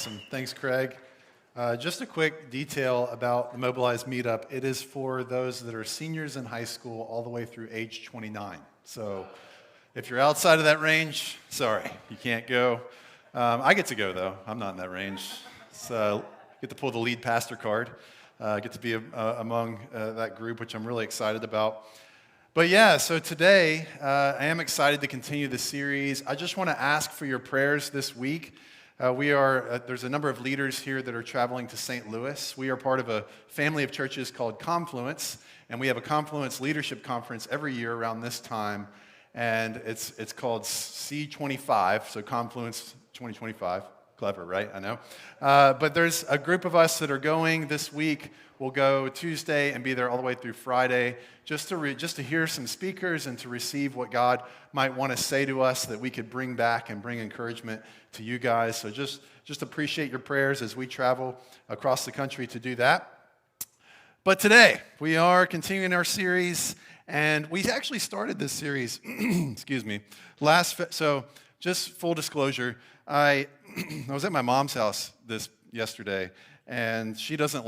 Awesome. Thanks, Craig. Just a quick detail about the Mobilize meetup. It is for those that are seniors in high school all the way through age 29. So if you're outside of that range, sorry, you can't go. I get to go, though. I'm not in that range. So get to pull the lead pastor card. Get to be among that group, which I'm really excited about. But yeah, so today I am excited to continue the series. I just want to ask for your prayers this week. There's a number of leaders here that are traveling to St. Louis. We are part of a family of churches called Confluence, and we have a Confluence Leadership Conference every year around this time, and it's called C25, so Confluence 2025. Clever, right? I know. But there's a group of us that are going this week. We'll go Tuesday and be there all the way through Friday just to hear some speakers and to receive what God might want to say to us that we could bring back and bring encouragement to you guys. So just appreciate your prayers as we travel across the country to do that. But today, we are continuing our series, and we actually started this series, excuse me, so just full disclosure, I was at my mom's house yesterday, and she doesn't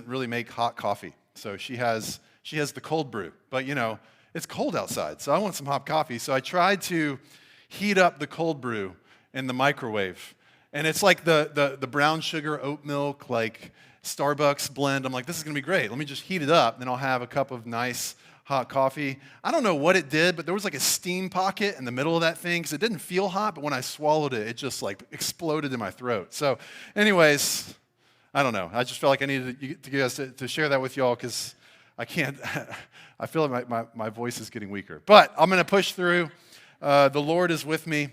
really make hot coffee. So she has the cold brew, but it's cold outside, so I want some hot coffee. So I tried to heat up the cold brew in the microwave, and it's like the brown sugar oat milk, like Starbucks blend. I'm like, this is gonna be great. Let me just heat it up, then I'll have a cup of nice hot coffee. I don't know what it did, but there was like a steam pocket in the middle of that thing because it didn't feel hot, but when I swallowed it, it just like exploded in my throat. So anyways, I don't know. I just felt like I needed you guys to share that with y'all because I can't, I feel like my voice is getting weaker. But I'm going to push through. The Lord is with me.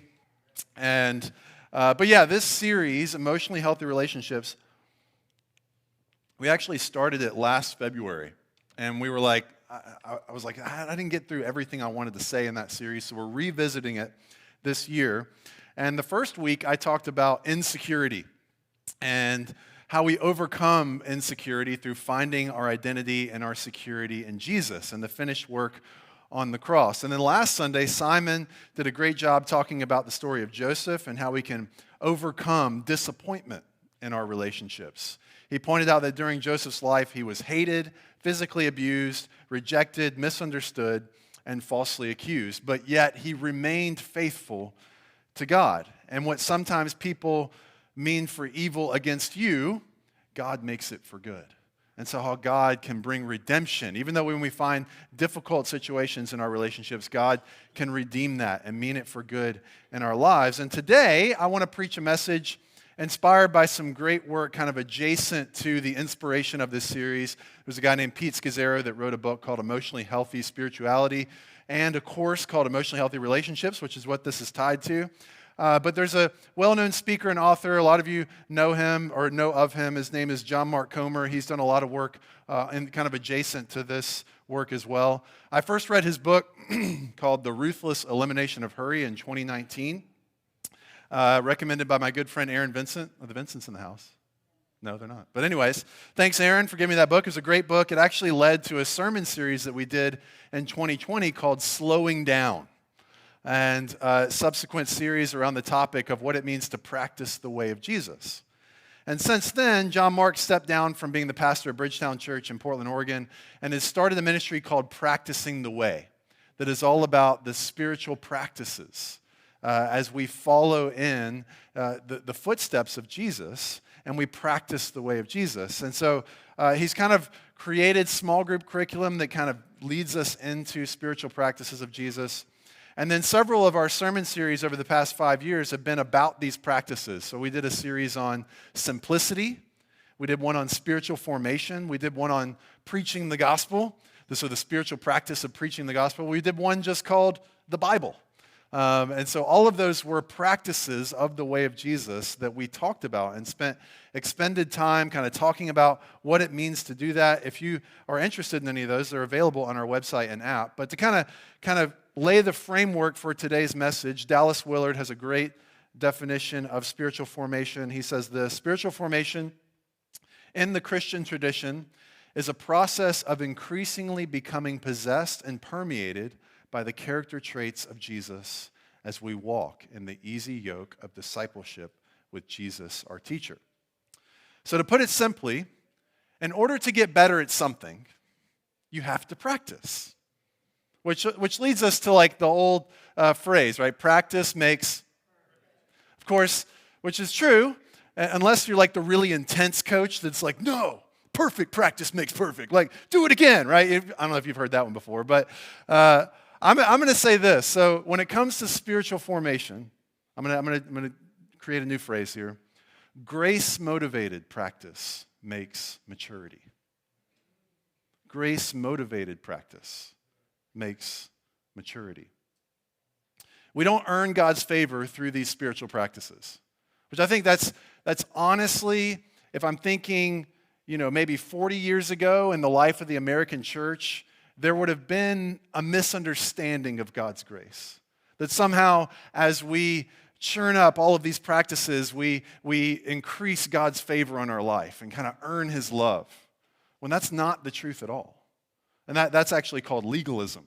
But yeah, this series, Emotionally Healthy Relationships, we actually started it last February. And we were like, I was like, I didn't get through everything I wanted to say in that series, so we're revisiting it this year. And the first week, I talked about insecurity and how we overcome insecurity through finding our identity and our security in Jesus and the finished work on the cross. And then last Sunday, Simon did a great job talking about the story of Joseph and how we can overcome disappointment in our relationships. He pointed out that during Joseph's life, he was hated, physically abused, rejected, misunderstood, and falsely accused. But yet, he remained faithful to God. And what sometimes people mean for evil against you, God makes it for good. And so how God can bring redemption. Even though when we find difficult situations in our relationships, God can redeem that and mean it for good in our lives. And today, I want to preach a message inspired by some great work kind of adjacent to the inspiration of this series. There's a guy named Pete Scazzero that wrote a book called Emotionally Healthy Spirituality and a course called Emotionally Healthy Relationships, which is what this is tied to. But there's a well-known speaker and author. A lot of you know him or know of him. His name is John Mark Comer. He's done a lot of work and kind of adjacent to this work as well. I first read his book called The Ruthless Elimination of Hurry in 2019. Recommended by my good friend Aaron Vincent. Are the Vincents in the house? No, they're not. But anyways, thanks Aaron for giving me that book. It was a great book. It actually led to a sermon series that we did in 2020 called Slowing Down, and subsequent series around the topic of what it means to practice the way of Jesus. And since then, John Mark stepped down from being the pastor of Bridgetown Church in Portland, Oregon, and has started a ministry called Practicing the Way that is all about the spiritual practices as we follow in the footsteps of Jesus and we practice the way of Jesus. And so he's kind of created small group curriculum that kind of leads us into spiritual practices of Jesus. And then several of our sermon series over the past 5 years have been about these practices. So we did a series on simplicity. We did one on spiritual formation. We did one on preaching the gospel. So the spiritual practice of preaching the gospel. We did one just called the Bible. And so all of those were practices of the way of Jesus that we talked about and spent expended time kind of talking about what it means to do that. If you are interested in any of those, they're available on our website and app. But to kind of lay the framework for today's message, Dallas Willard has a great definition of spiritual formation. He says this: spiritual formation in the Christian tradition is a process of increasingly becoming possessed and permeated by the character traits of Jesus as we walk in the easy yoke of discipleship with Jesus, our teacher. So to put it simply, in order to get better at something, you have to practice. Which leads us to like the old phrase, right? Practice makes, of course, which is true, unless you're like the really intense coach that's like, no, perfect practice makes perfect. Like, do it again, right? I don't know if you've heard that one before, but I'm going to say this. So when it comes to spiritual formation, I'm going to create a new phrase here. Grace-motivated practice makes maturity. Grace-motivated practice makes maturity. We don't earn God's favor through these spiritual practices, which I think that's honestly, if I'm thinking, maybe 40 years ago in the life of the American church, there would have been a misunderstanding of God's grace. That somehow, as we churn up all of these practices, we increase God's favor on our life and kind of earn his love, when that's not the truth at all. And that's actually called legalism.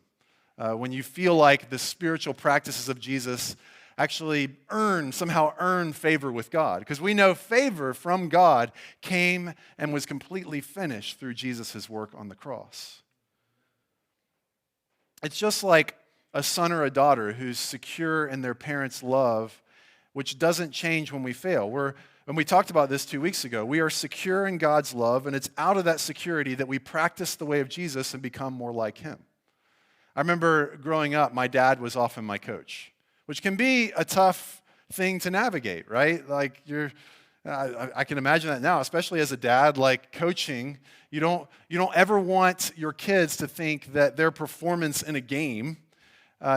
When you feel like the spiritual practices of Jesus actually somehow earn favor with God. Because we know favor from God came and was completely finished through Jesus' work on the cross. It's just like a son or a daughter who's secure in their parents' love, which doesn't change when we fail. When we talked about this 2 weeks ago, we are secure in God's love, and it's out of that security that we practice the way of Jesus and become more like him. I remember growing up, my dad was often my coach, which can be a tough thing to navigate, right? Like I can imagine that now, especially as a dad, like coaching, you don't ever want your kids to think that their performance in a game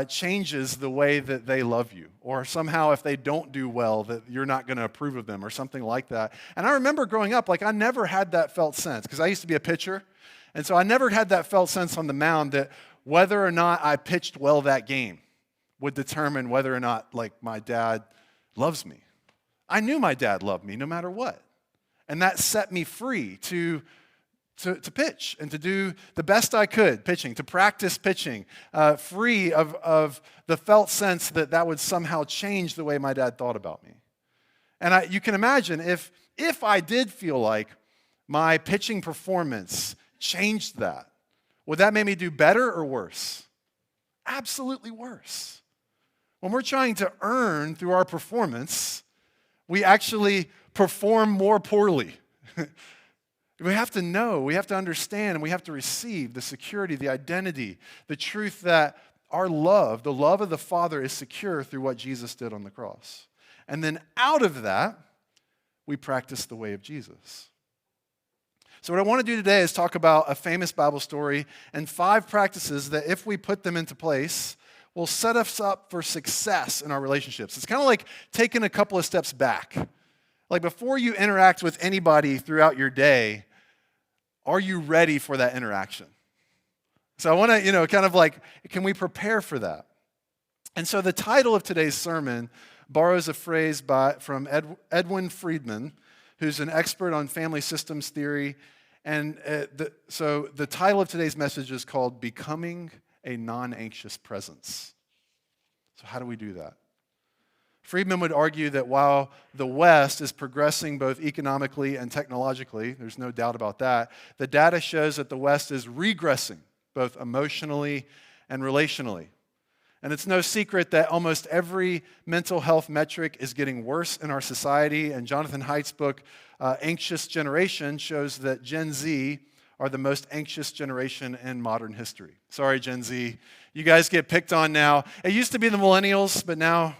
changes the way that they love you, or somehow if they don't do well that you're not going to approve of them or something like that. And I remember growing up, like I never had that felt sense because I used to be a pitcher, and so I never had that felt sense on the mound that whether or not I pitched well that game would determine whether or not like my dad loves me. I knew my dad loved me no matter what, and that set me free to pitch and to do the best I could pitching, to practice pitching, free of the felt sense that would somehow change the way my dad thought about me. And you can imagine if I did feel like my pitching performance changed that, would that make me do better or worse? Absolutely worse. When we're trying to earn through our performance, we actually perform more poorly. We have to know, we have to understand, and we have to receive the security, the identity, the truth that our love, the love of the Father, is secure through what Jesus did on the cross. And then out of that, we practice the way of Jesus. So what I want to do today is talk about a famous Bible story and 5 practices that if we put them into place, will set us up for success in our relationships. It's kind of like taking a couple of steps back. Like before you interact with anybody throughout your day, are you ready for that interaction? So I want to, kind of like, can we prepare for that? And so the title of today's sermon borrows a phrase from Edwin Friedman, who's an expert on family systems theory. And so the title of today's message is called Becoming a Non-Anxious Presence. So how do we do that? Friedman would argue that while the West is progressing both economically and technologically, there's no doubt about that, the data shows that the West is regressing both emotionally and relationally. And it's no secret that almost every mental health metric is getting worse in our society. And Jonathan Haidt's book, Anxious Generation, shows that Gen Z are the most anxious generation in modern history. Sorry, Gen Z. You guys get picked on now. It used to be the millennials, but now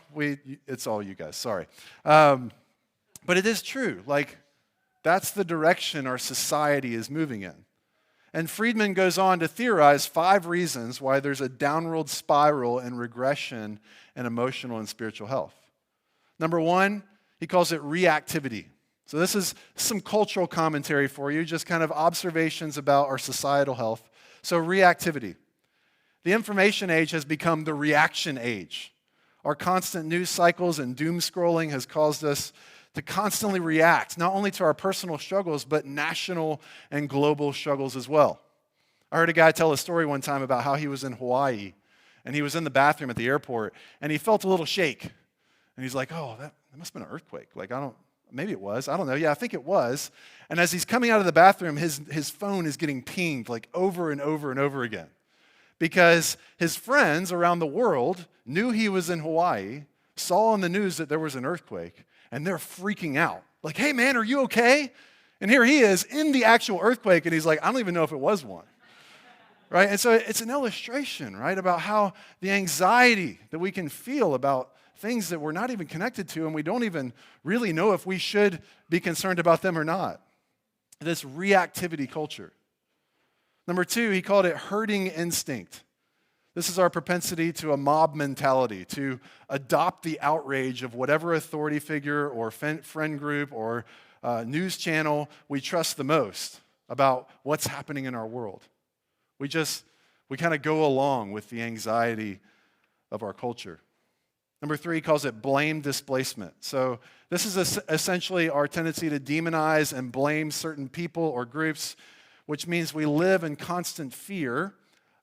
it's all you guys. Sorry. But it is true. Like, that's the direction our society is moving in. And Friedman goes on to theorize 5 reasons why there's a downward spiral and regression in emotional and spiritual health. Number 1, he calls it reactivity. So this is some cultural commentary for you, just kind of observations about our societal health. So reactivity. The information age has become the reaction age. Our constant news cycles and doom scrolling has caused us to constantly react, not only to our personal struggles, but national and global struggles as well. I heard a guy tell a story one time about how he was in Hawaii, and he was in the bathroom at the airport, and he felt a little shake. And he's like, oh, that must have been an earthquake. Like, I don't Maybe it was. I don't know. Yeah, I think it was. And as he's coming out of the bathroom, his phone is getting pinged like over and over and over again because his friends around the world knew he was in Hawaii, saw on the news that there was an earthquake, and they're freaking out. Like, hey, man, are you okay? And here he is in the actual earthquake, and he's like, I don't even know if it was one. Right? And so it's an illustration, right, about how the anxiety that we can feel about things that we're not even connected to and we don't even really know if we should be concerned about them or not. This reactivity culture. Number 2, he called it herding instinct. This is our propensity to a mob mentality, to adopt the outrage of whatever authority figure or friend group or news channel we trust the most about what's happening in our world. We kind of go along with the anxiety of our culture. Number 3, he calls it blame displacement. So this is essentially our tendency to demonize and blame certain people or groups, which means we live in constant fear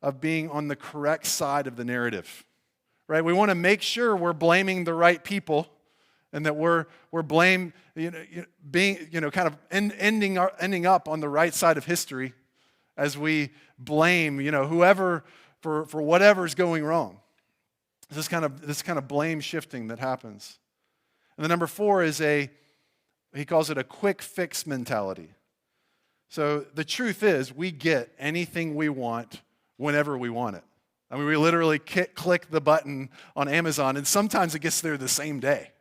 of being on the correct side of the narrative, right? We want to make sure we're blaming the right people and that we're ending up on the right side of history as we blame, whoever for whatever's going wrong. This kind of blame shifting that happens. And then number 4 is he calls it a quick fix mentality. So the truth is we get anything we want whenever we want it. I mean, we literally click the button on Amazon, and sometimes it gets there the same day,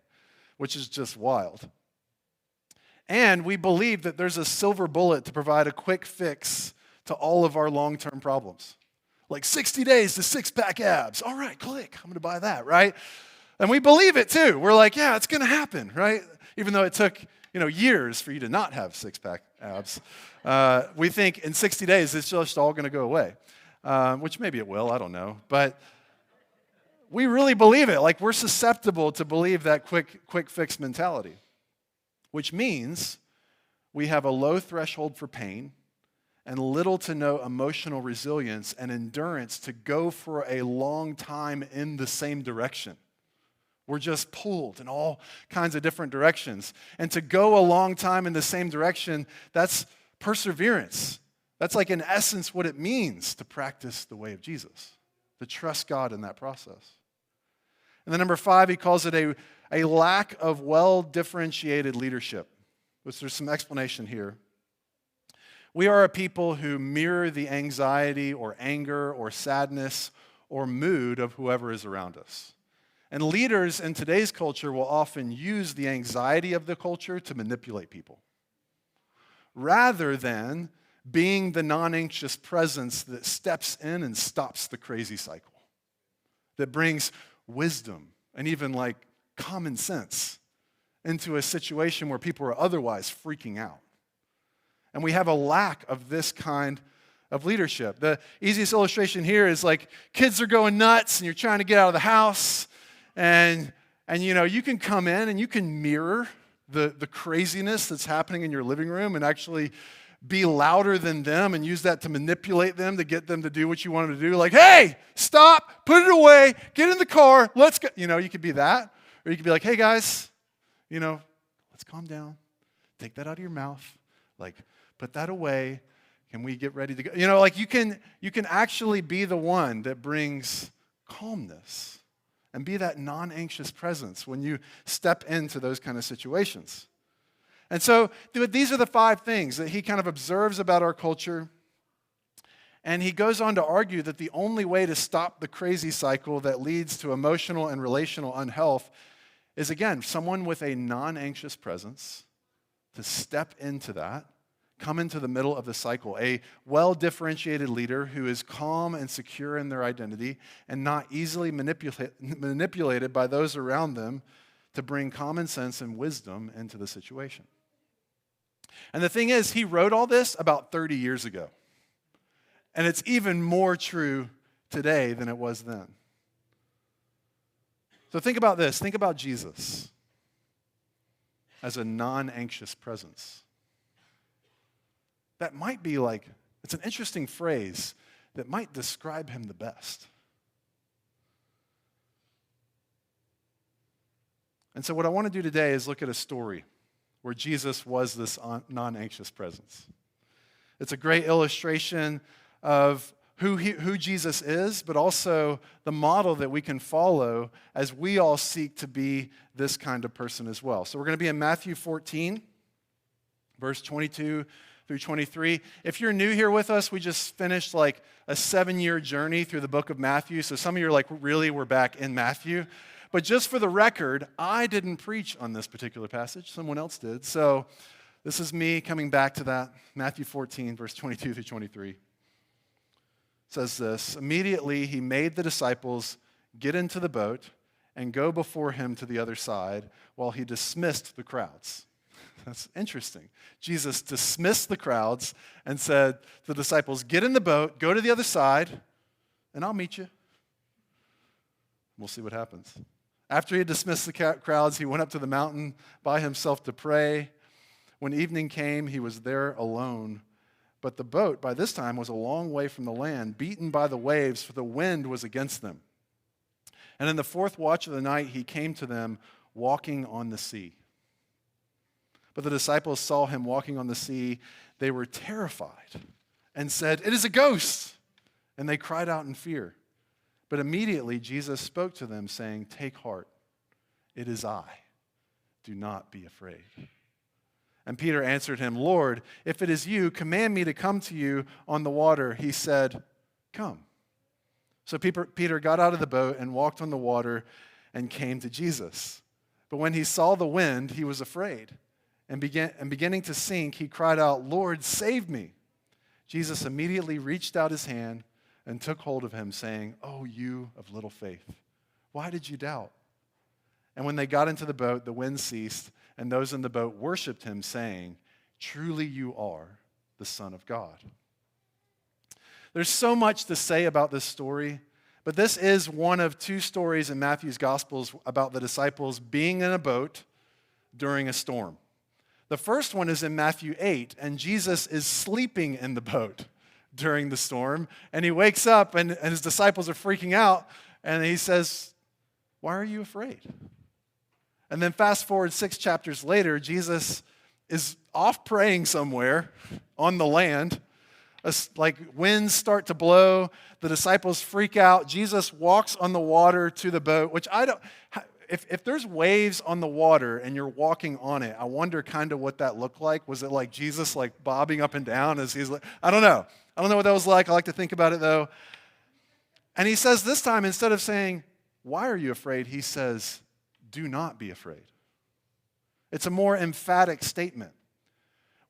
which is just wild. And we believe that there's a silver bullet to provide a quick fix to all of our long-term problems. Like 60 days to six-pack abs. All right, click. I'm going to buy that, right? And we believe it too. We're like, yeah, it's going to happen, right? Even though it took, years for you to not have six-pack abs. We think in 60 days it's just all going to go away, which maybe it will. I don't know. But we really believe it. Like we're susceptible to believe that quick fix mentality, which means we have a low threshold for pain and little to no emotional resilience and endurance to go for a long time in the same direction. We're just pulled in all kinds of different directions. And to go a long time in the same direction, that's perseverance. That's like in essence what it means to practice the way of Jesus, to trust God in that process. And then number 5, he calls it a lack of well-differentiated leadership, which there's some explanation here. We are a people who mirror the anxiety or anger or sadness or mood of whoever is around us. And leaders in today's culture will often use the anxiety of the culture to manipulate people, rather than being the non-anxious presence that steps in and stops the crazy cycle, that brings wisdom and even like common sense into a situation where people are otherwise freaking out. And we have a lack of this kind of leadership. The easiest illustration here is like kids are going nuts and you're trying to get out of the house and you can come in and you can mirror the craziness that's happening in your living room and actually be louder than them and use that to manipulate them to get them to do what you want them to do. Like, hey, stop, put it away, get in the car, let's go. You could be that. Or you could be like, hey guys, let's calm down. Take that out of your mouth. Like, put that away. Can we get ready to go? You can actually be the one that brings calmness and be that non-anxious presence when you step into those kind of situations. And so these are the 5 things that he kind of observes about our culture. And he goes on to argue that the only way to stop the crazy cycle that leads to emotional and relational unhealth is, again, someone with a non-anxious presence to step into that, come into the middle of the cycle, a well-differentiated leader who is calm and secure in their identity and not easily manipulated by those around them to bring common sense and wisdom into the situation. And the thing is, he wrote all this about 30 years ago. And it's even more true today than it was then. So think about this. Think about Jesus as a non-anxious presence. That might be like, it's an interesting phrase that might describe him the best. And so what I want to do today is look at a story where Jesus was this non-anxious presence. It's a great illustration of who Jesus is, but also the model that we can follow as we all seek to be this kind of person as well. So we're going to be in Matthew 14, verse 22 through 23. If you're new here with us, we just finished like a 7-year journey through the book of Matthew. So some of you are like, really, we're back in Matthew. But just for the record, I didn't preach on this particular passage. Someone else did. So this is me coming back to that. Matthew 14, verse 22 through 23. Says this: immediately he made the disciples get into the boat and go before him to the other side while he dismissed the crowds. That's interesting. Jesus dismissed the crowds and said to the disciples, get in the boat, go to the other side, and I'll meet you. We'll see what happens. After he had dismissed the crowds, he went up to the mountain by himself to pray. When evening came, he was there alone. But the boat, by this time, was a long way from the land, beaten by the waves, for the wind was against them. And in the fourth watch of the night, he came to them walking on the sea. But the disciples saw him walking on the sea. They were terrified and said, it is a ghost! And they cried out in fear. But immediately Jesus spoke to them, saying, take heart, it is I. Do not be afraid. And Peter answered him, Lord, if it is you, command me to come to you on the water. He said, come. So Peter got out of the boat and walked on the water and came to Jesus. But when he saw the wind, he was afraid. And beginning to sink, he cried out, Lord, save me. Jesus immediately reached out his hand and took hold of him, saying, oh, you of little faith, why did you doubt? And when they got into the boat, the wind ceased, and those in the boat worshiped him, saying, truly you are the Son of God. There's so much to say about this story, but this is one of 2 stories in Matthew's Gospels about the disciples being in a boat during a storm. The first one is in Matthew 8, and Jesus is sleeping in the boat during the storm, and he wakes up, and his disciples are freaking out, and he says, why are you afraid? And then fast forward 6 chapters later, Jesus is off praying somewhere on the land. Like winds start to blow, the disciples freak out. Jesus walks on the water to the boat, which if there's waves on the water and you're walking on it, I wonder kind of what that looked like. Was it like Jesus like bobbing up and down as he's like, I don't know. I don't know what that was like. I like to think about it though. And he says this time, instead of saying, why are you afraid? He says, do not be afraid. It's a more emphatic statement,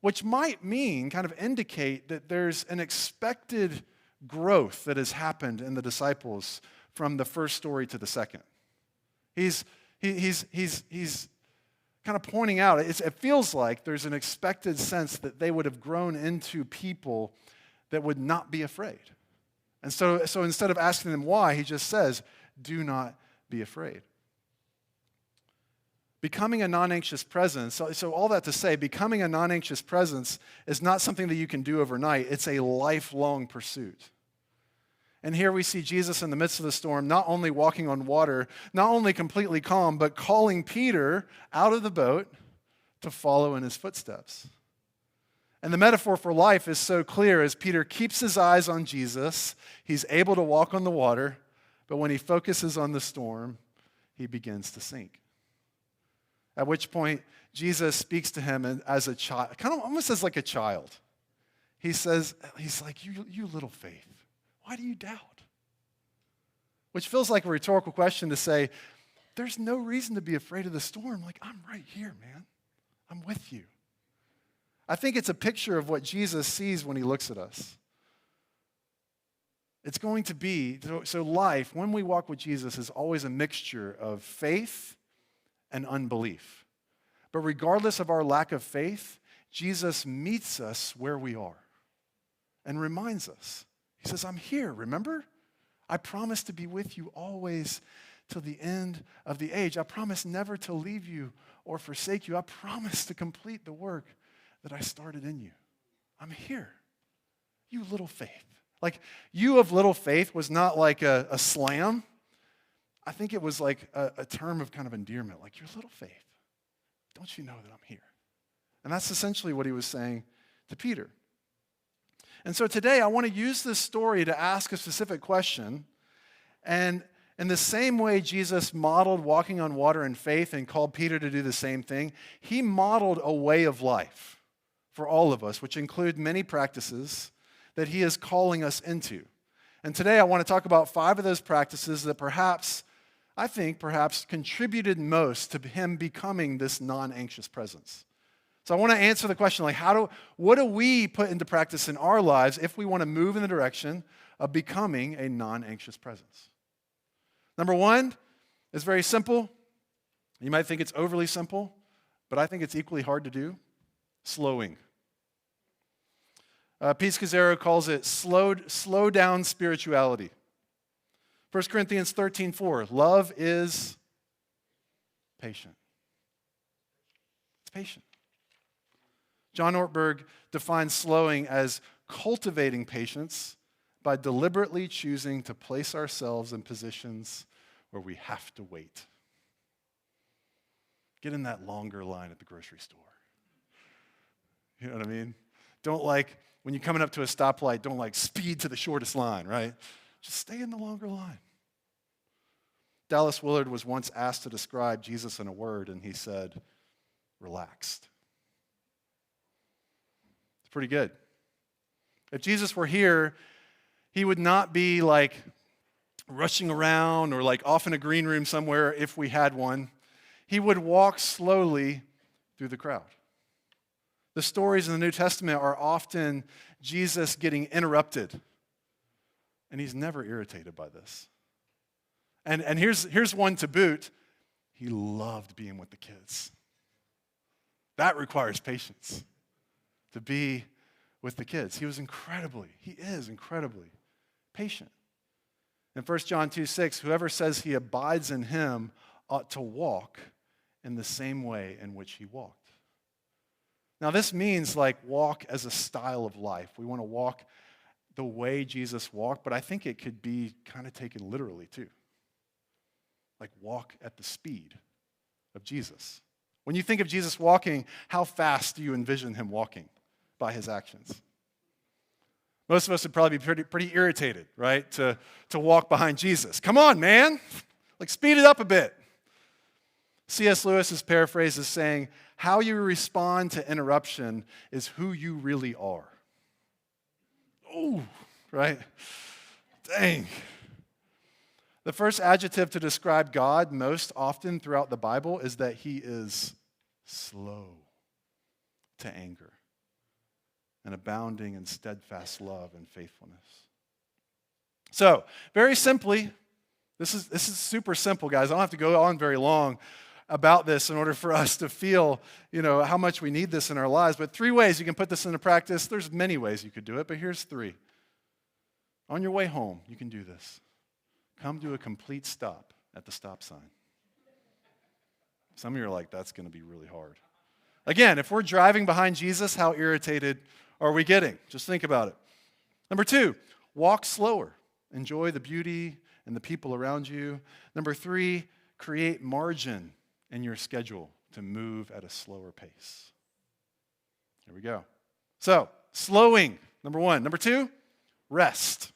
which might mean, kind of indicate that there's an expected growth that has happened in the disciples from the first story to the second. He's kind of pointing out, it feels like there's an expected sense that they would have grown into people that would not be afraid. And so instead of asking them why, he just says, do not be afraid. Becoming a non-anxious presence, so all that to say, becoming a non-anxious presence is not something that you can do overnight. It's a lifelong pursuit. And here we see Jesus in the midst of the storm, not only walking on water, not only completely calm, but calling Peter out of the boat to follow in his footsteps. And the metaphor for life is so clear as Peter keeps his eyes on Jesus, he's able to walk on the water, but when he focuses on the storm, he begins to sink. At which point, Jesus speaks to him as a child, kind of almost as like a child. He's like, you little faith, why do you doubt? Which feels like a rhetorical question to say, there's no reason to be afraid of the storm. Like, I'm right here, man. I'm with you. I think it's a picture of what Jesus sees when he looks at us. It's going to be, so life, when we walk with Jesus, is always a mixture of faith and unbelief. But regardless of our lack of faith, Jesus meets us where we are and reminds us. He says, I'm here, remember? I promise to be with you always till the end of the age. I promise never to leave you or forsake you. I promise to complete the work that I started in you. I'm here. You little faith. Like, you of little faith was not like a slam. I think it was like a term of kind of endearment, like, your little faith. Don't you know that I'm here? And that's essentially what he was saying to Peter. And so today I want to use this story to ask a specific question. And in the same way Jesus modeled walking on water in faith and called Peter to do the same thing, he modeled a way of life for all of us, which include many practices that he is calling us into. And today I want to talk about 5 of those practices that perhaps contributed most to him becoming this non-anxious presence. So I want to answer the question, what do we put into practice in our lives if we want to move in the direction of becoming a non-anxious presence? Number 1 is very simple. You might think it's overly simple, but I think it's equally hard to do. Slowing. Pete Scazzaro calls it slow down spirituality. 1 Corinthians 13:4, love is patient. It's patient. John Ortberg defines slowing as cultivating patience by deliberately choosing to place ourselves in positions where we have to wait. Get in that longer line at the grocery store. You know what I mean? Don't when you're coming up to a stoplight, don't speed to the shortest line, right? Just stay in the longer line. Dallas Willard was once asked to describe Jesus in a word, and he said, relaxed. It's pretty good. If Jesus were here, he would not be rushing around or off in a green room somewhere if we had one. He would walk slowly through the crowd. The stories in the New Testament are often Jesus getting interrupted, and he's never irritated by this. And here's one to boot. He loved being with the kids. That requires patience, to be with the kids. He is incredibly patient. In 1 John 2:6, whoever says he abides in him ought to walk in the same way in which he walked. Now this means walk as a style of life. We want to walk the way Jesus walked, but I think it could be kind of taken literally too. Walk at the speed of Jesus. When you think of Jesus walking, how fast do you envision him walking by his actions? Most of us would probably be pretty irritated, right, to walk behind Jesus. Come on, man. Speed it up a bit. C.S. Lewis's paraphrase is saying, how you respond to interruption is who you really are. Oh, right? Dang. The first adjective to describe God most often throughout the Bible is that he is slow to anger and abounding in steadfast love and faithfulness. So, very simply, this is super simple, guys. I don't have to go on very long about this in order for us to feel, how much we need this in our lives. But 3 ways you can put this into practice. There's many ways you could do it, but here's 3. On your way home, you can do this. Come to a complete stop at the stop sign. Some of you are like, that's going to be really hard. Again, if we're driving behind Jesus, how irritated are we getting? Just think about it. Number 2, walk slower. Enjoy the beauty and the people around you. Number 3, create margin in your schedule to move at a slower pace. Here we go. So, slowing, number 1. Number 2, rest.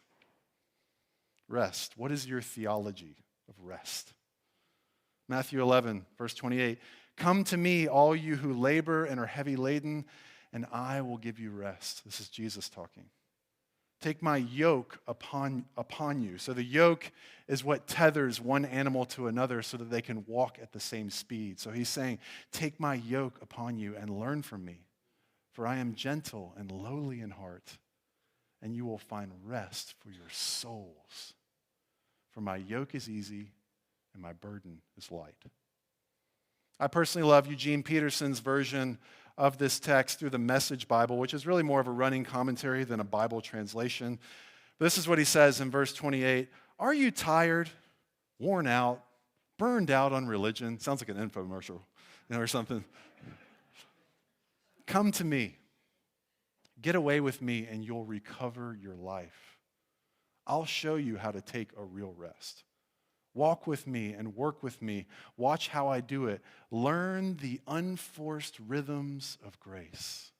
Rest. What is your theology of rest? Matthew 11, verse 28. Come to me, all you who labor and are heavy laden, and I will give you rest. This is Jesus talking. Take my yoke upon you. So the yoke is what tethers one animal to another so that they can walk at the same speed. So he's saying, take my yoke upon you and learn from me, for I am gentle and lowly in heart, and you will find rest for your souls. For my yoke is easy and my burden is light. I personally love Eugene Peterson's version of this text through the Message Bible, which is really more of a running commentary than a Bible translation. This is what he says in verse 28. Are you tired, worn out, burned out on religion? Sounds like an infomercial, or something. Come to me. Get away with me and you'll recover your life. I'll show you how to take a real rest. Walk with me and work with me. Watch how I do it. Learn the unforced rhythms of grace.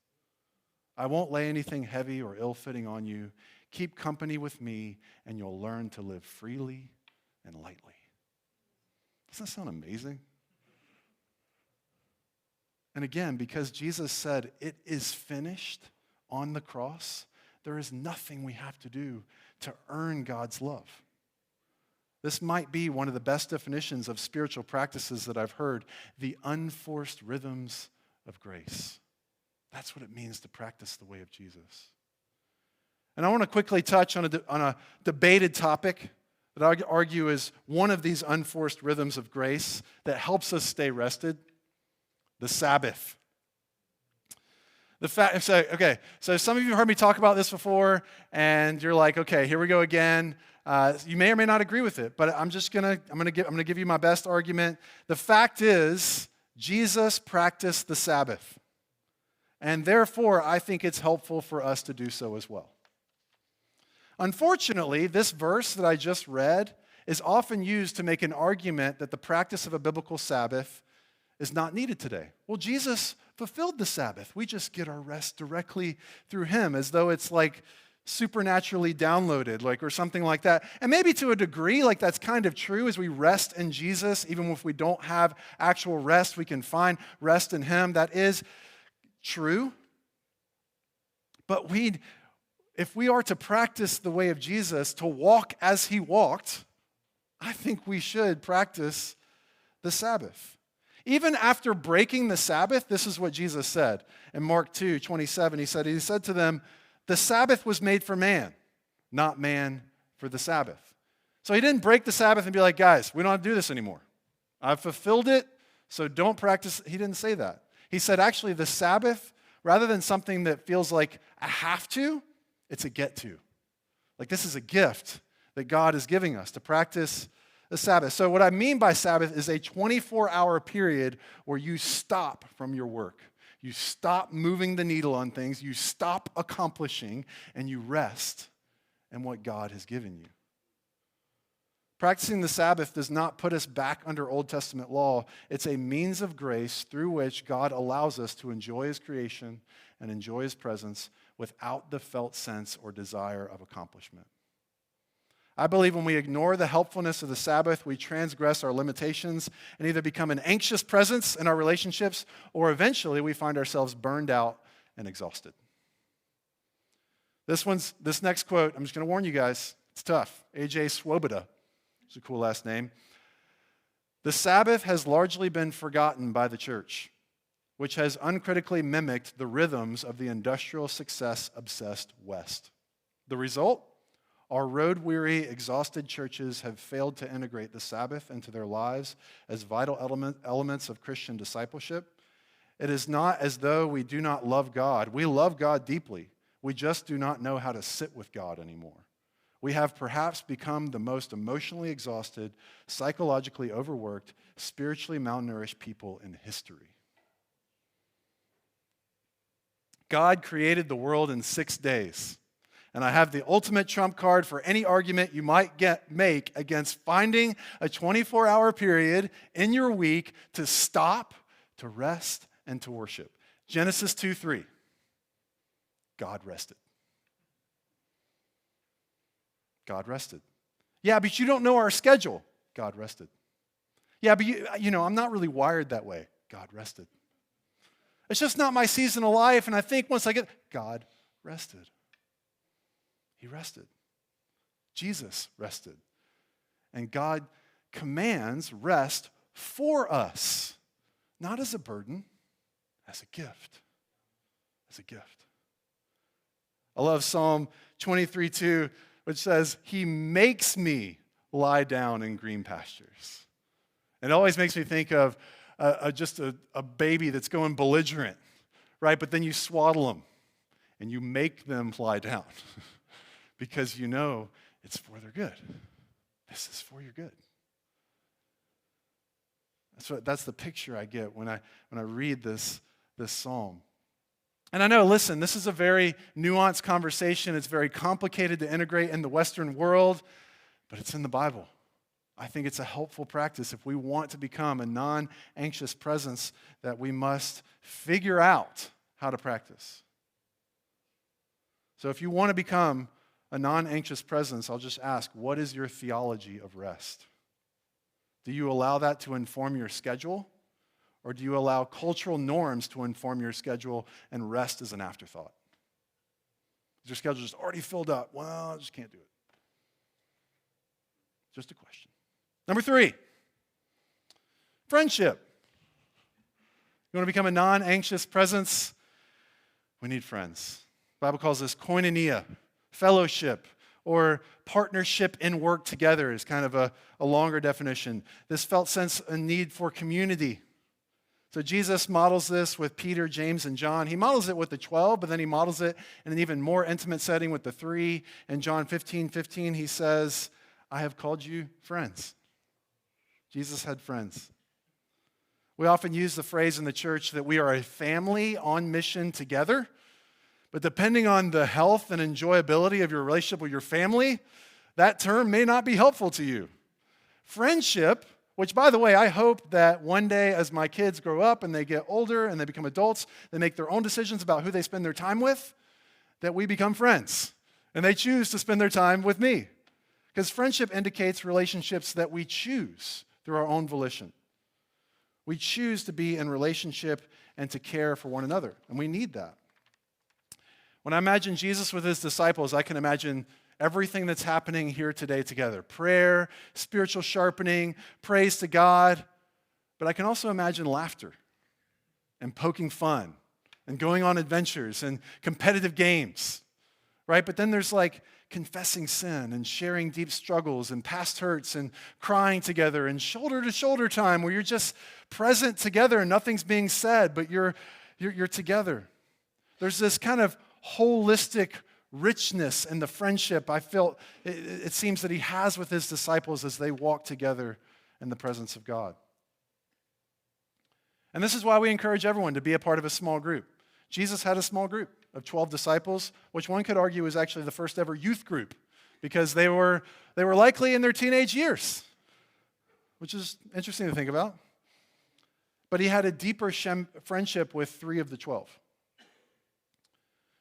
I won't lay anything heavy or ill-fitting on you. Keep company with me, and you'll learn to live freely and lightly. Doesn't that sound amazing? And again, because Jesus said, it is finished on the cross, there is nothing we have to do to earn God's love. This might be one of the best definitions of spiritual practices that I've heard, the unforced rhythms of grace. That's what it means to practice the way of Jesus. And I want to quickly touch on a debated topic that I argue is one of these unforced rhythms of grace that helps us stay rested, the Sabbath. So some of you heard me talk about this before, and you're like, okay, here we go again. You may or may not agree with it, but I'm gonna give you my best argument. The fact is, Jesus practiced the Sabbath, and therefore I think it's helpful for us to do so as well. Unfortunately, this verse that I just read is often used to make an argument that the practice of a biblical Sabbath is not needed today. Well, Jesus fulfilled the Sabbath. We just get our rest directly through him, as though it's like supernaturally downloaded, or something like that. And maybe to a degree, that's kind of true as we rest in Jesus. Even if we don't have actual rest, we can find rest in him. That is true. But if we are to practice the way of Jesus, to walk as he walked, I think we should practice the Sabbath. Even after breaking the Sabbath, this is what Jesus said. In Mark 2:27, he said to them, the Sabbath was made for man, not man for the Sabbath. So he didn't break the Sabbath and be like, guys, we don't have to do this anymore. I've fulfilled it, so don't practice. He didn't say that. He said, actually, the Sabbath, rather than something that feels like a have to, it's a get to. This is a gift that God is giving us to practice the Sabbath. So what I mean by Sabbath is a 24-hour period where you stop from your work. You stop moving the needle on things. You stop accomplishing, and you rest in what God has given you. Practicing the Sabbath does not put us back under Old Testament law. It's a means of grace through which God allows us to enjoy his creation and enjoy his presence without the felt sense or desire of accomplishment. I believe when we ignore the helpfulness of the Sabbath, we transgress our limitations and either become an anxious presence in our relationships, or eventually we find ourselves burned out and exhausted. This next quote, I'm just going to warn you guys, it's tough. A.J. Swoboda, it's a cool last name. The Sabbath has largely been forgotten by the church, which has uncritically mimicked the rhythms of the industrial success-obsessed West. The result? Our road-weary, exhausted churches have failed to integrate the Sabbath into their lives as vital elements of Christian discipleship. It is not as though we do not love God. We love God deeply. We just do not know how to sit with God anymore. We have perhaps become the most emotionally exhausted, psychologically overworked, spiritually malnourished people in history. God created the world in 6 days. And I have the ultimate trump card for any argument you might make against finding a 24-hour period in your week to stop, to rest, and to worship. Genesis 2:3. God rested. God rested. Yeah, but you don't know our schedule. God rested. Yeah, but I'm not really wired that way. God rested. It's just not my season of life, and I think once I get, God rested. He rested. Jesus rested. And God commands rest for us, not as a burden, as a gift. As a gift. I love Psalm 23:2, which says, he makes me lie down in green pastures. It always makes me think of just a baby that's going belligerent, right? But then you swaddle them and you make them lie down. Because you know it's for their good. This is for your good. That's the picture I get when I read this psalm. And I know, listen, this is a very nuanced conversation. It's very complicated to integrate in the Western world, but it's in the Bible. I think it's a helpful practice if we want to become a non-anxious presence that we must figure out how to practice. So if you want to become a non-anxious presence, I'll just ask, what is your theology of rest? Do you allow that to inform your schedule? Or do you allow cultural norms to inform your schedule and rest is an afterthought? Is your schedule just already filled up? Well, I just can't do it. Just a question. Number 3, friendship. You want to become a non-anxious presence? We need friends. The Bible calls this koinonia, fellowship, or partnership in work together is kind of a longer definition. This felt sense and need for community. So Jesus models this with Peter, James, and John. He models it with the 12, but then he models it in an even more intimate setting with the 3. In John 15:15, he says, I have called you friends. Jesus had friends. We often use the phrase in the church that we are a family on mission together. But depending on the health and enjoyability of your relationship with your family, that term may not be helpful to you. Friendship, which, by the way, I hope that one day as my kids grow up and they get older and they become adults, they make their own decisions about who they spend their time with, that we become friends. And they choose to spend their time with me. Because friendship indicates relationships that we choose through our own volition. We choose to be in relationship and to care for one another. And we need that. When I imagine Jesus with his disciples, I can imagine everything that's happening here today together. Prayer, spiritual sharpening, praise to God. But I can also imagine laughter and poking fun and going on adventures and competitive games, right? But then there's like confessing sin and sharing deep struggles and past hurts and crying together and shoulder-to-shoulder time where you're just present together and nothing's being said, but you're together. There's this kind of holistic richness in the friendship I felt it seems that he has with his disciples as they walk together in the presence of God. And this is why we encourage everyone to be a part of a small group. Jesus had a small group of 12 disciples, which one could argue is actually the first ever youth group because they were likely in their teenage years, which is interesting to think about. But he had a deeper friendship with 3 of the 12.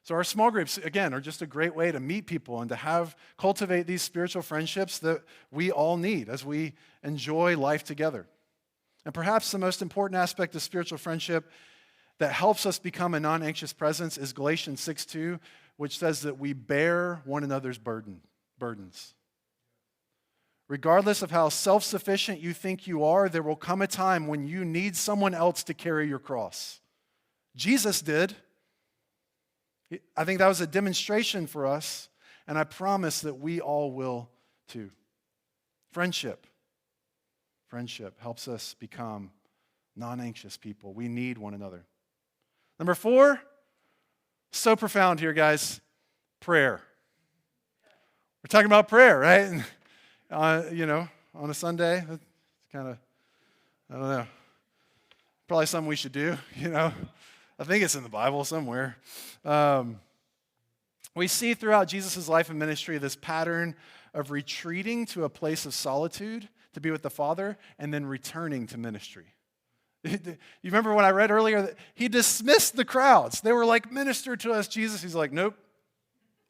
So our small groups, again, are just a great way to meet people and to cultivate these spiritual friendships that we all need as we enjoy life together. And perhaps the most important aspect of spiritual friendship that helps us become a non-anxious presence is Galatians 6:2, which says that we bear one another's burdens. Regardless of how self-sufficient you think you are, there will come a time when you need someone else to carry your cross. Jesus did. I think that was a demonstration for us, and I promise that we all will too. Friendship helps us become non-anxious people. We need one another. Number 4, so profound here, guys, prayer. We're talking about prayer, right? On a Sunday, it's kind of, I don't know, probably something we should do, I think it's in the Bible somewhere. We see throughout Jesus' life and ministry this pattern of retreating to a place of solitude to be with the Father and then returning to ministry. You remember when I read earlier that he dismissed the crowds. They were like, minister to us, Jesus. He's like, nope,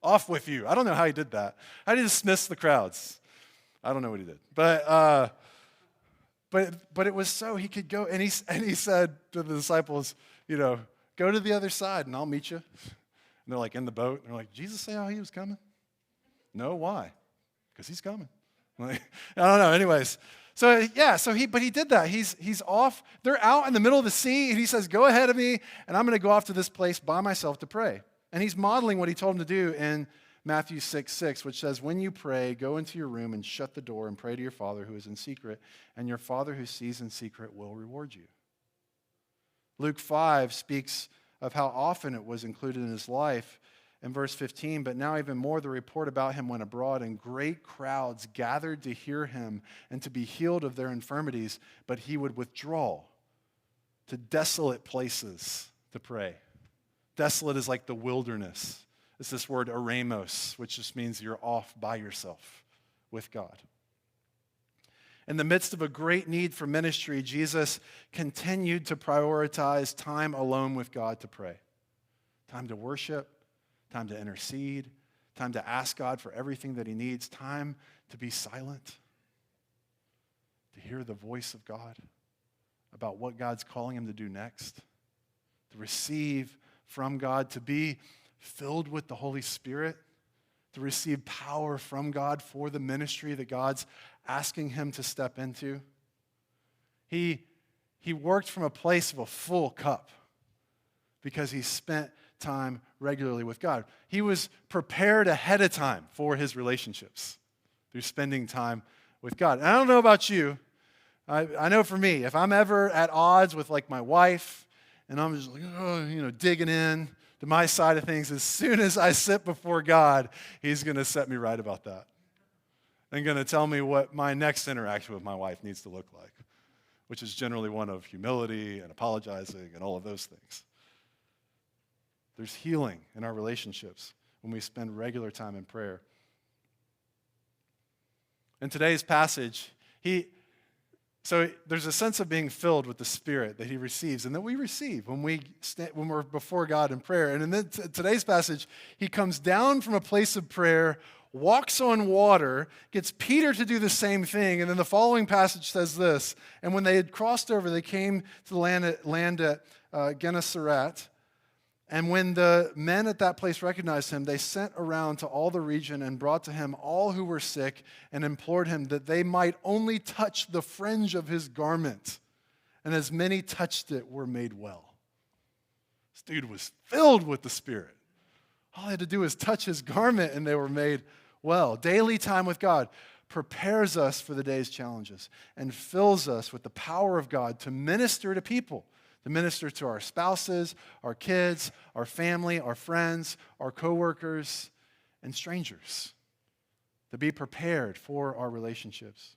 off with you. I don't know how he did that. How did he dismiss the crowds? I don't know what he did. But it was so he could go, and he said to the disciples, go to the other side and I'll meet you. And they're like in the boat. And they're like, Jesus say how he was coming? No, why? Because he's coming. Like, I don't know. Anyways, but he did that. He's off. They're out in the middle of the sea, and he says, go ahead of me, and I'm going to go off to this place by myself to pray. And he's modeling what he told him to do in Matthew 6:6, which says, when you pray, go into your room and shut the door and pray to your Father who is in secret, and your Father who sees in secret will reward you. Luke 5 speaks of how often it was included in his life in verse 15, but now even more the report about him went abroad, and great crowds gathered to hear him and to be healed of their infirmities, but he would withdraw to desolate places to pray. Desolate is like the wilderness. It's this word eremos, which just means you're off by yourself with God. In the midst of a great need for ministry, Jesus continued to prioritize time alone with God to pray. Time to worship, time to intercede, time to ask God for everything that he needs, time to be silent, to hear the voice of God about what God's calling him to do next, to receive from God, to be filled with the Holy Spirit, to receive power from God for the ministry that God's asking him to step into. He worked from a place of a full cup because he spent time regularly with God. He was prepared ahead of time for his relationships through spending time with God. And I don't know about you. I know for me, if I'm ever at odds with like my wife and I'm just like, digging in to my side of things, as soon as I sit before God, he's going to set me right about that and going to tell me what my next interaction with my wife needs to look like, which is generally one of humility and apologizing and all of those things. There's healing in our relationships when we spend regular time in prayer. In today's passage, so there's a sense of being filled with the Spirit that he receives and that we receive when we're before God in prayer. And in today's passage, he comes down from a place of prayer, walks on water, gets Peter to do the same thing, and then the following passage says this: and when they had crossed over, they came to the land at Gennesaret. And when the men at that place recognized him, they sent around to all the region and brought to him all who were sick and implored him that they might only touch the fringe of his garment. And as many touched it were made well. This dude was filled with the Spirit. All they had to do was touch his garment and they were made well. Daily time with God prepares us for the day's challenges and fills us with the power of God to minister to people. To minister to our spouses, our kids, our family, our friends, our coworkers, and strangers. To be prepared for our relationships.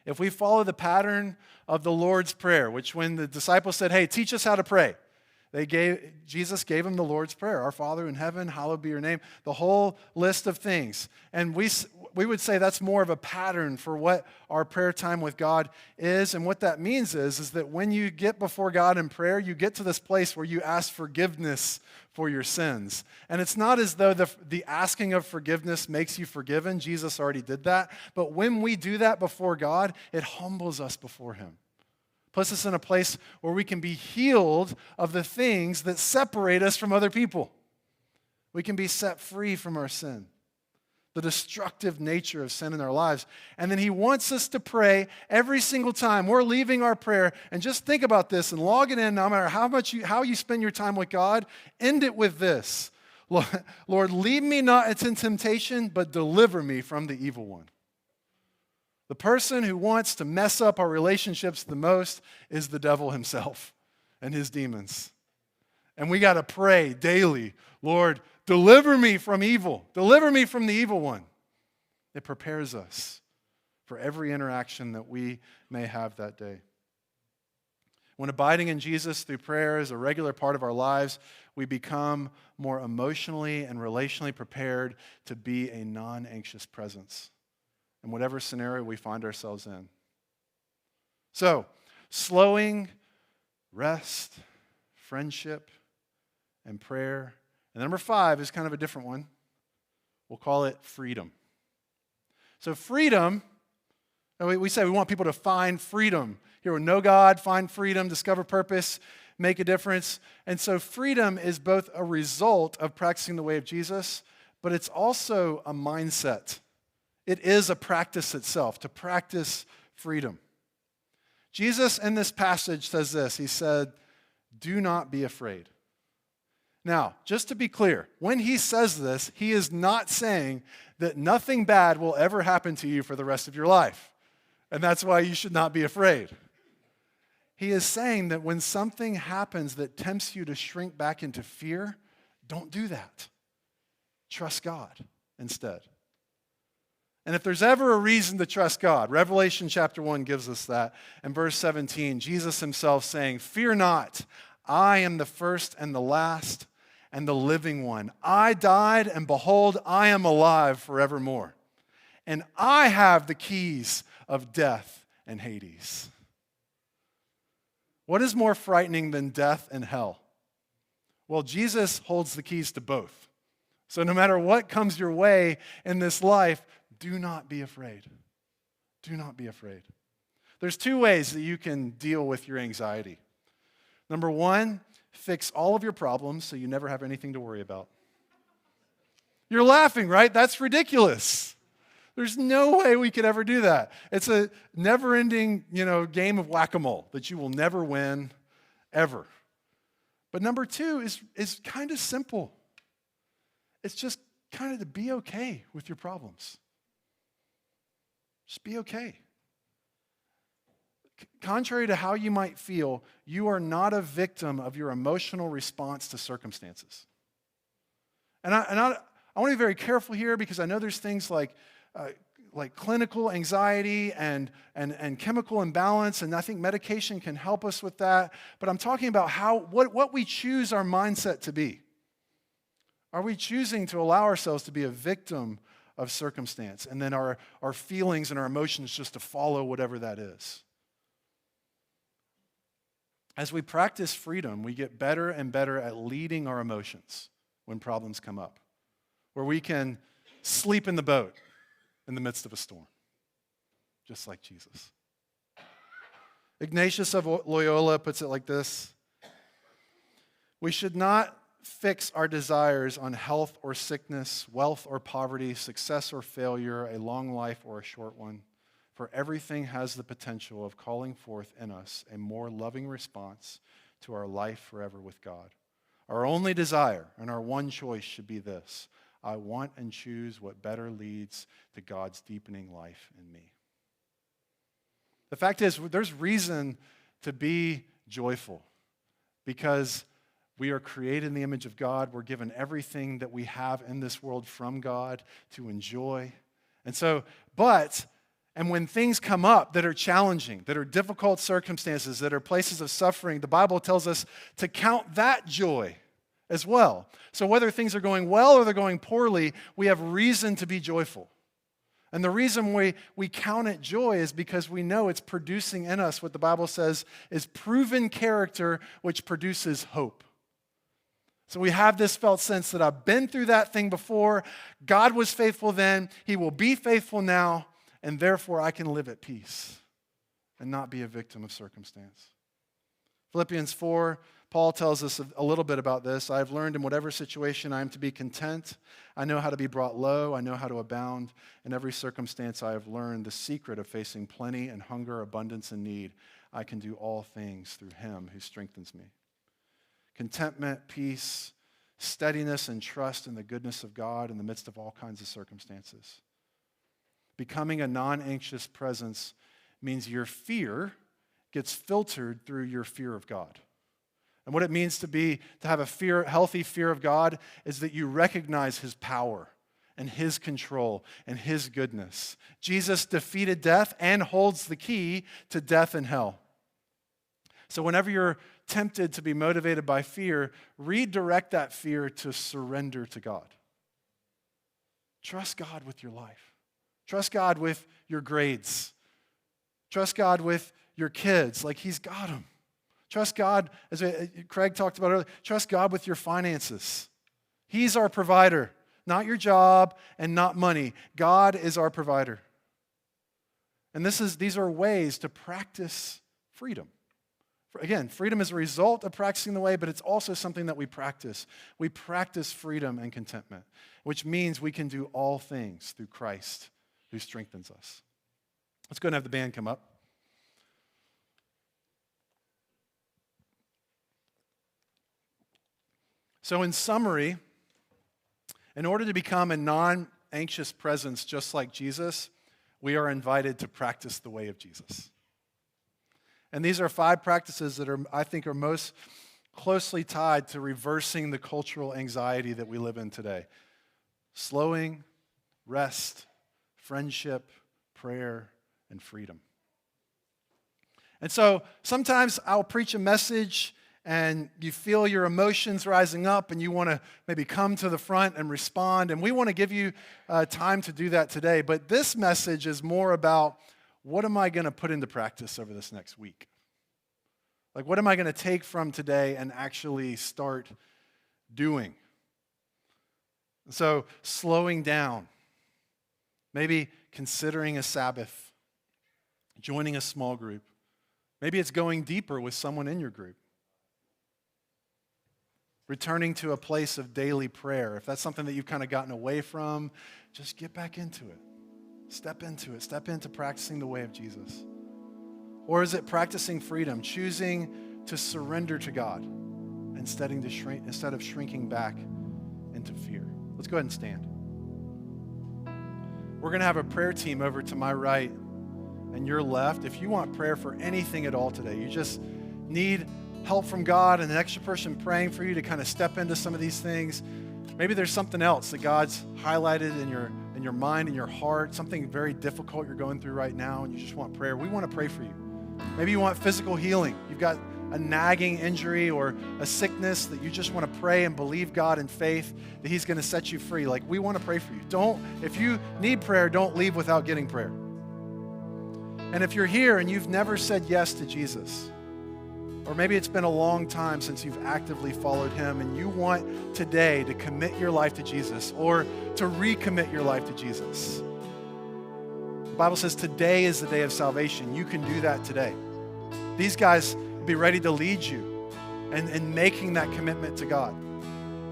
If we follow the pattern of the Lord's Prayer, which when the disciples said, hey, teach us how to pray, Jesus gave them the Lord's Prayer. Our Father in heaven, hallowed be your name. The whole list of things. And we would say that's more of a pattern for what our prayer time with God is. And what that means is that when you get before God in prayer, you get to this place where you ask forgiveness for your sins. And it's not as though the asking of forgiveness makes you forgiven. Jesus already did that. But when we do that before God, it humbles us before him. Puts us in a place where we can be healed of the things that separate us from other people. We can be set free from our sin, the destructive nature of sin in our lives. And then he wants us to pray every single time we're leaving our prayer. And just think about this and log it in, no matter how you spend your time with God. End it with this: Lord, lead me not into temptation, but deliver me from the evil one. The person who wants to mess up our relationships the most is the devil himself and his demons. And we got to pray daily, Lord, deliver me from evil. Deliver me from the evil one. It prepares us for every interaction that we may have that day. When abiding in Jesus through prayer is a regular part of our lives, we become more emotionally and relationally prepared to be a non-anxious presence in whatever scenario we find ourselves in. So, slowing, rest, friendship, and prayer. And number 5 is kind of a different one. We'll call it freedom. So freedom, we say we want people to find freedom. Here we know God, find freedom, discover purpose, make a difference. And so freedom is both a result of practicing the way of Jesus, but it's also a mindset. It is a practice itself, to practice freedom. Jesus in this passage says this. He said, do not be afraid. Now, just to be clear, when he says this, he is not saying that nothing bad will ever happen to you for the rest of your life. And that's why you should not be afraid. He is saying that when something happens that tempts you to shrink back into fear, don't do that. Trust God instead. And if there's ever a reason to trust God, Revelation chapter 1 gives us that. In verse 17, Jesus himself saying, fear not, I am the first and the last and the living one. I died, and behold, I am alive forevermore. and I have the keys of death and Hades. What is more frightening than death and hell? Well, Jesus holds the keys to both. So no matter what comes your way in this life, do not be afraid. Do not be afraid. There's two ways that you can deal with your anxiety. Number one, fix all of your problems so you never have anything to worry about. You're laughing, right? That's ridiculous. There's no way we could ever do that. It's a never-ending, game of whack-a-mole that you will never win, ever. But number two is kind of simple. It's just kind of to be okay with your problems. Just be okay. Contrary to how you might feel, you are not a victim of your emotional response to circumstances. And I want to be very careful here because I know there's things like clinical anxiety and chemical imbalance, and I think medication can help us with that. But I'm talking about what we choose our mindset to be. Are we choosing to allow ourselves to be a victim of circumstance and then our feelings and our emotions just to follow whatever that is? As we practice freedom, we get better and better at leading our emotions when problems come up, where we can sleep in the boat in the midst of a storm, just like Jesus. Ignatius of Loyola puts it like this: we should not fix our desires on health or sickness, wealth or poverty, success or failure, a long life or a short one, for everything has the potential of calling forth in us a more loving response to our life forever with God. Our only desire and our one choice should be this: I want and choose what better leads to God's deepening life in me. The fact is, there's reason to be joyful because we are created in the image of God. We're given everything that we have in this world from God to enjoy. And when things come up that are challenging, that are difficult circumstances, that are places of suffering, the Bible tells us to count that joy as well. So whether things are going well or they're going poorly, we have reason to be joyful. And the reason we count it joy is because we know it's producing in us what the Bible says is proven character, which produces hope. So we have this felt sense that I've been through that thing before. God was faithful then. He will be faithful now. And therefore, I can live at peace and not be a victim of circumstance. Philippians 4, Paul tells us a little bit about this. I have learned in whatever situation I am to be content. I know how to be brought low. I know how to abound. In every circumstance, I have learned the secret of facing plenty and hunger, abundance and need. I can do all things through him who strengthens me. Contentment, peace, steadiness, and trust in the goodness of God in the midst of all kinds of circumstances. Becoming a non-anxious presence means your fear gets filtered through your fear of God. And what it means to have a healthy fear of God is that you recognize his power and his control and his goodness. Jesus defeated death and holds the key to death and hell. So whenever you're tempted to be motivated by fear, redirect that fear to surrender to God. Trust God with your life. Trust God with your grades. Trust God with your kids, like he's got them. Trust God, as Craig talked about earlier, trust God with your finances. He's our provider, not your job and not money. God is our provider. And these are ways to practice freedom. Again, freedom is a result of practicing the way, but it's also something that we practice. We practice freedom and contentment, which means we can do all things through Christ who strengthens us. Let's go and have the band come up. So in summary, in order to become a non-anxious presence just like Jesus, we are invited to practice the way of Jesus. And these are 5 practices that I think are most closely tied to reversing the cultural anxiety that we live in today. Slowing, rest, friendship, prayer, and freedom. And so sometimes I'll preach a message and you feel your emotions rising up and you want to maybe come to the front and respond. And we want to give you time to do that today. But this message is more about, what am I going to put into practice over this next week? Like, what am I going to take from today and actually start doing? So, slowing down, maybe considering a Sabbath, joining a small group. Maybe it's going deeper with someone in your group. Returning to a place of daily prayer. If that's something that you've kind of gotten away from, just get back into it. Step into it. Step into practicing the way of Jesus. Or is it practicing freedom, choosing to surrender to God instead of shrinking back into fear? Let's go ahead and stand. We're going to have a prayer team over to my right and your left. If you want prayer for anything at all today, you just need help from God and an extra person praying for you to kind of step into some of these things. Maybe there's something else that God's highlighted in your mind and your heart, something very difficult you're going through right now and you just want prayer. We want to pray for you. Maybe you want physical healing. You've got a nagging injury or a sickness that you just want to pray and believe God in faith that He's going to set you free. Like, we want to pray for you. If you need prayer, don't leave without getting prayer. And if you're here and you've never said yes to Jesus, or maybe it's been a long time since you've actively followed Him and you want today to commit your life to Jesus or to recommit your life to Jesus. The Bible says today is the day of salvation. You can do that today. These guys will be ready to lead you in making that commitment to God.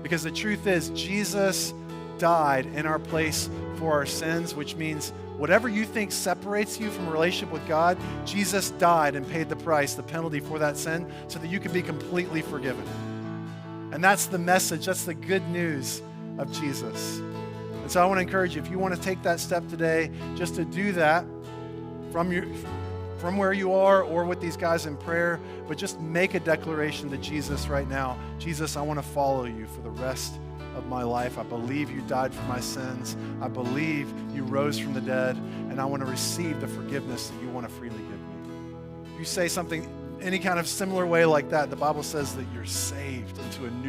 Because the truth is, Jesus died in our place for our sins, which means whatever you think separates you from a relationship with God, Jesus died and paid the price, the penalty for that sin, so that you can be completely forgiven. And that's the message, that's the good news of Jesus. And so I want to encourage you, if you want to take that step today, just to do that from where you are or with these guys in prayer, but just make a declaration to Jesus right now. Jesus, I want to follow you for the rest of my life. I believe you died for my sins. I believe you rose from the dead, and I want to receive the forgiveness that you want to freely give me. If you say something any kind of similar way like that, the Bible says that you're saved into a new